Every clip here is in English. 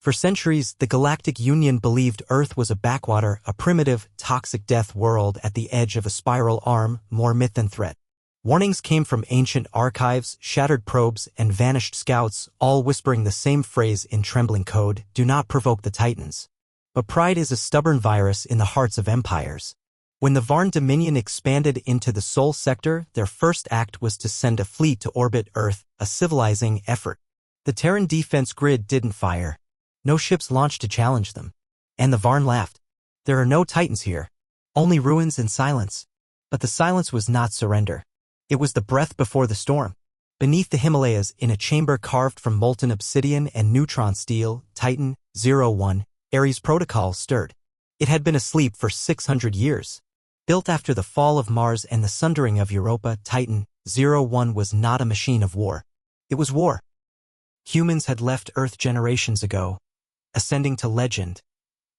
For centuries, the Galactic Union believed Earth was a backwater, a primitive, toxic death world at the edge of a spiral arm, more myth than threat. Warnings came from ancient archives, shattered probes, and vanished scouts, all whispering the same phrase in trembling code: do not provoke the Titans. But pride is a stubborn virus in the hearts of empires. When the Varn Dominion expanded into the Sol sector, their first act was to send a fleet to orbit Earth, a civilizing effort. The Terran defense grid didn't fire. No ships launched to challenge them. And the Varn laughed. There are no Titans here. Only ruins and silence. But the silence was not surrender. It was the breath before the storm. Beneath the Himalayas, in a chamber carved from molten obsidian and neutron steel, Titan 01, Ares Protocol stirred. It had been asleep for 600 years. Built after the fall of Mars and the sundering of Europa, Titan 01 was not a machine of war. It was war. Humans had left Earth generations ago, ascending to legend,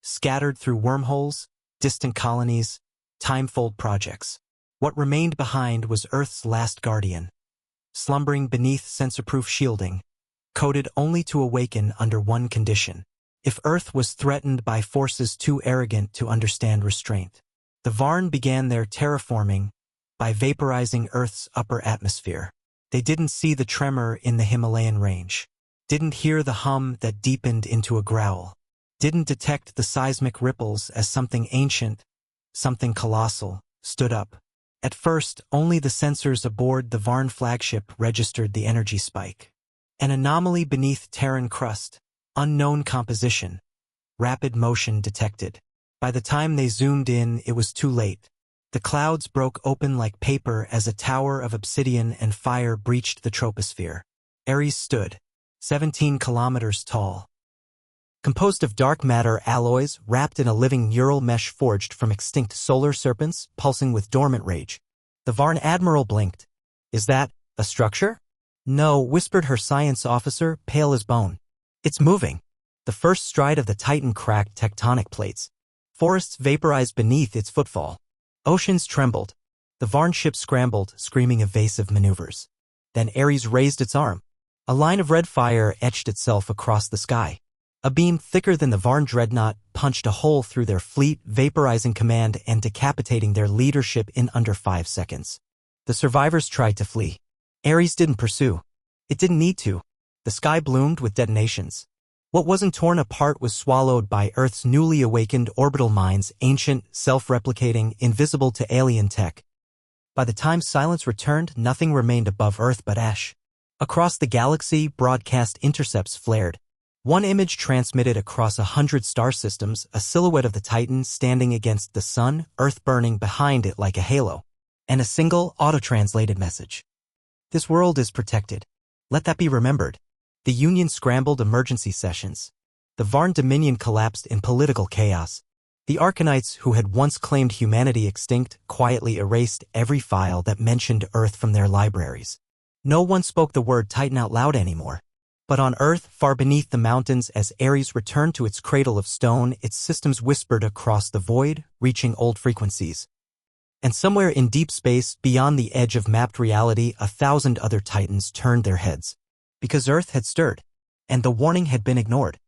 scattered through wormholes, distant colonies, time-fold projects. What remained behind was Earth's last guardian, slumbering beneath sensor-proof shielding, coded only to awaken under one condition: if Earth was threatened by forces too arrogant to understand restraint. The Varn began their terraforming by vaporizing Earth's upper atmosphere. They didn't see the tremor in the Himalayan range, didn't hear the hum that deepened into a growl, didn't detect the seismic ripples as something ancient, something colossal, stood up. At first, only the sensors aboard the Varn flagship registered the energy spike. An anomaly beneath Terran crust, unknown composition, rapid motion detected. By the time they zoomed in, it was too late. The clouds broke open like paper as a tower of obsidian and fire breached the troposphere. Ares stood, 17 kilometers tall. Composed of dark matter alloys wrapped in a living neural mesh forged from extinct solar serpents pulsing with dormant rage. The Varn admiral blinked. "Is that a structure?" "No," whispered her science officer, pale as bone. "It's moving." The first stride of the Titan cracked tectonic plates. Forests vaporized beneath its footfall. Oceans trembled. The Varn ship scrambled, screaming evasive maneuvers. Then Ares raised its arm. A line of red fire etched itself across the sky. A beam thicker than the Varn dreadnought punched a hole through their fleet, vaporizing command and decapitating their leadership in under 5 seconds. The survivors tried to flee. Ares didn't pursue. It didn't need to. The sky bloomed with detonations. What wasn't torn apart was swallowed by Earth's newly awakened orbital mines, ancient, self-replicating, invisible to alien tech. By the time silence returned, nothing remained above Earth but ash. Across the galaxy, broadcast intercepts flared. One image transmitted across 100 star systems, a silhouette of the Titan standing against the sun, Earth burning behind it like a halo. And a single, auto-translated message: "This world is protected. Let that be remembered." The Union scrambled emergency sessions. The Varn Dominion collapsed in political chaos. The Arcanites, who had once claimed humanity extinct, quietly erased every file that mentioned Earth from their libraries. No one spoke the word Titan out loud anymore. But on Earth, far beneath the mountains, as Ares returned to its cradle of stone, its systems whispered across the void, reaching old frequencies. And somewhere in deep space, beyond the edge of mapped reality, 1,000 other Titans turned their heads. Because Earth had stirred, and the warning had been ignored.